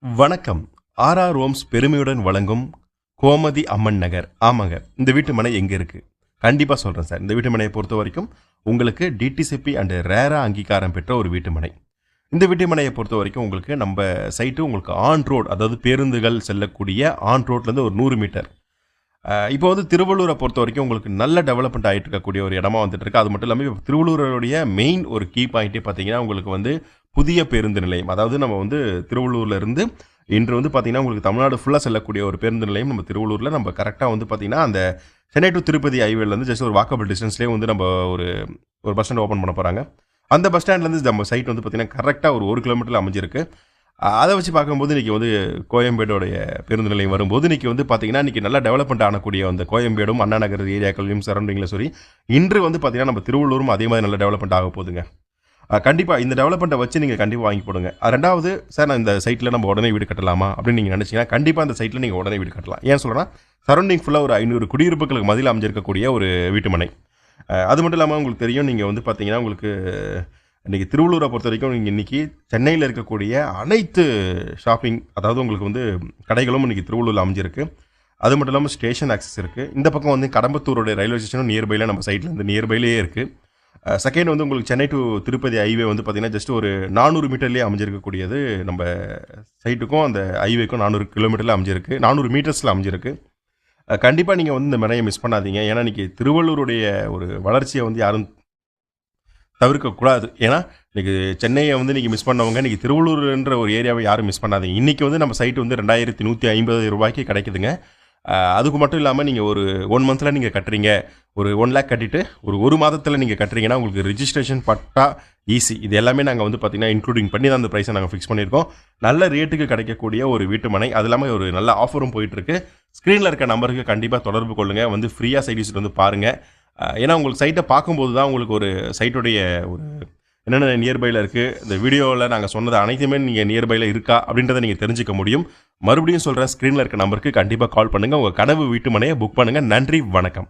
வணக்கம். RR Holmes பெருமையுடன் வழங்கும் கோமதி அம்மன் நகர். ஆமாங்க, இந்த வீட்டு மனை எங்கே இருக்குது? கண்டிப்பாக சொல்கிறேன் சார். இந்த வீட்டு மனையை பொறுத்த வரைக்கும் உங்களுக்கு டிடிசிபி அண்டு ரேரா அங்கீகாரம் பெற்ற ஒரு வீட்டு மனை. இந்த வீட்டு மனையை பொறுத்த வரைக்கும் உங்களுக்கு நம்ம சைட்டு உங்களுக்கு ஆன் ரோட், அதாவது பேருந்துகள் செல்லக்கூடிய ஆன் ரோட்லேருந்து ஒரு 100 மீட்டர். இப்போ வந்து திருவள்ளூரை பொறுத்த வரைக்கும் உங்களுக்கு நல்ல டெவலப்மெண்ட் ஆகிட்டு இருக்கக்கூடிய ஒரு இடமா வந்துட்டு இருக்கு. அது மட்டும் இல்லாமல் இப்போ திருவள்ளூருடைய மெயின் ஒரு கீ பாயிண்ட்டே பார்த்தீங்கன்னா உங்களுக்கு வந்து புதிய பேருந்து நிலையம். அதாவது நம்ம வந்து திருவள்ளூர்ல இருந்து இன்று வந்து பார்த்தீங்கன்னா உங்களுக்கு தமிழ்நாடு ஃபுல்லாக செல்லக்கூடிய ஒரு பேருந்து நிலையம் நம்ம திருவள்ளூரில் நம்ம கரெக்டாக வந்து பார்த்தீங்கன்னா அந்த சென்னை டு திருப்பதி ஹைவேலேருந்து ஜஸ்ட் ஒரு வாக்கபிள் டிஸ்டன்ஸ்லேயே வந்து நம்ம ஒரு பஸ் ஸ்டாண்ட் ஓப்பன் பண்ண போகிறாங்க. அந்த பஸ் ஸ்டாண்ட்லேருந்து நம்ம சைட் வந்து பார்த்தீங்கன்னா கரெக்டாக ஒரு கிலோமீட்டரில் அமைஞ்சிருக்கு. அதை வச்சு பார்க்கும்போது இன்றைக்கி வந்து கோயம்பேடோடைய பேருந்து நிலையம் வரும்போது இன்றைக்கி வந்து பார்த்தீங்கன்னா இன்றைக்கி நல்லா டெவலப்மெண்ட் ஆனக்கூடிய அந்த கோயம்பேடும் அண்ணா நகர் ஏரியாக்களையும் சரௌண்டிங்கில் சரி இன்று வந்து பார்த்தீங்கன்னா நம்ம திருவள்ளூரும் அதே மாதிரி நல்ல டெவலப்மெண்ட் ஆக போகுதுங்க. கண்டிப்பாக இந்த டெவலப்மெண்ட்டை வச்சு நீங்கள் கண்டிப்பாக வாங்கி போடுங்க. ரெண்டாவது சார், நான் இந்த சைட்டில் நம்ம உடனே வீடு கட்டலாமா அப்படின்னு நீங்கள் நினச்சிங்கன்னா கண்டிப்பாக அந்த சைட்டில் நீங்கள் உடனே வீடு கட்டலாம். ஏன் சொல்கிறேன்னா சரௌண்டிங் ஃபுல்லாக ஒரு 500 குடியிருப்புகளுக்கு மதியில் அமைஞ்சிருக்கக்கூடிய ஒரு வீட்டு மனை. அது மட்டும் இல்லாமல் உங்களுக்கு தெரியும், நீங்கள் வந்து பார்த்தீங்கன்னா உங்களுக்கு இன்றைக்கி திருவள்ளூரை பொறுத்த வரைக்கும் நீங்கள் இன்றைக்கி சென்னையில் இருக்கக்கூடிய அனைத்து ஷாப்பிங், அதாவது உங்களுக்கு வந்து கடைகளும் இன்றைக்கி திருவள்ளூரில் அமைஞ்சிருக்கு. அது மட்டும் இல்லாமல் ஸ்டேஷன் ஆக்சஸ் இருக்குது. இந்த பக்கம் வந்து கடம்பத்தூருடைய ரயில்வே ஸ்டேஷனும் நியர்பையில் நம்ம சைட்லேருந்து நியர்பையிலே இருக்குது. செகண்ட் வந்து உங்களுக்கு சென்னை டு திருப்பதி ஹைவே வந்து பார்த்தீங்கன்னா ஜஸ்ட் ஒரு 400 மீட்டர்லேயே அமைஞ்சிருக்கக்கூடியது. நம்ம சைட்டுக்கும் அந்த ஹைவேக்கும் 400 கிலோமீட்டரில் அமைஞ்சிருக்கு, 400 மீட்டர்ஸில் அமைஞ்சிருக்கு. கண்டிப்பாக நீங்கள் வந்து இந்த மனையை மிஸ் பண்ணாதீங்க. ஏன்னா இன்றைக்கி திருவள்ளூருடைய ஒரு வளர்ச்சியை வந்து யாரும் தவிர்க்கக்கூடாது. ஏன்னா இன்றைக்கி சென்னையை வந்து இன்றைக்கி மிஸ் பண்ணவங்க இன்றைக்கி திருவள்ளூர்ன்ற ஒரு ஏரியாவை யாரும் மிஸ் பண்ணாதீங்க. இன்றைக்கி வந்து நம்ம சைட்டு வந்து 2150 ரூபாய்க்கு கிடைக்குதுங்க. அதுக்கு மட்டும் இல்லாமல் நீங்கள் ஒரு 1 மந்தில் நீங்கள் கட்டுறீங்க, ஒரு 1 லேக் கட்டிட்டு ஒரு மாதத்தில் நீங்கள் கட்டுறீங்கன்னா உங்களுக்கு ரிஜிஸ்ட்ரேஷன் பட்டா ஈஸி, இது எல்லாமே நாங்கள் வந்து பார்த்திங்கன்னா இன்க்ளூடிங் பண்ணி தான் அந்த ப்ரைஸை நாங்கள் ஃபிக்ஸ் பண்ணியிருக்கோம். நல்ல ரேட்டுக்கு கிடைக்கக்கூடிய ஒரு வீட்டு மனை, அது இல்லாமல் ஒரு நல்ல ஆஃபரும் போயிட்டுருக்கு. ஸ்க்ரீனில் இருக்க நம்பருக்கு கண்டிப்பாக தொடர்பு கொள்ளுங்கள், வந்து ஃப்ரீயாக சைட் விசிட் வந்து பாருங்கள். ஏன்னா உங்களுக்கு சைட்டை பார்க்கும்போது தான் உங்களுக்கு ஒரு சைட்டுடைய ஒரு என்னென்ன நியர்பையில் இருக்குது, இந்த வீடியோவில் நாங்கள் சொன்னது அனைத்துமே நீங்கள் நியர்பையில் இருக்கா அப்படின்றத நீங்கள் தெரிஞ்சிக்க முடியும். மறுபடியும் சொல்கிறேன், ஸ்க்ரீனில் இருக்க நம்பருக்கு கண்டிப்பாக கால் பண்ணுங்கள், உங்கள் கனவு வீட்டு மனையை புக் பண்ணுங்கள். நன்றி, வணக்கம்.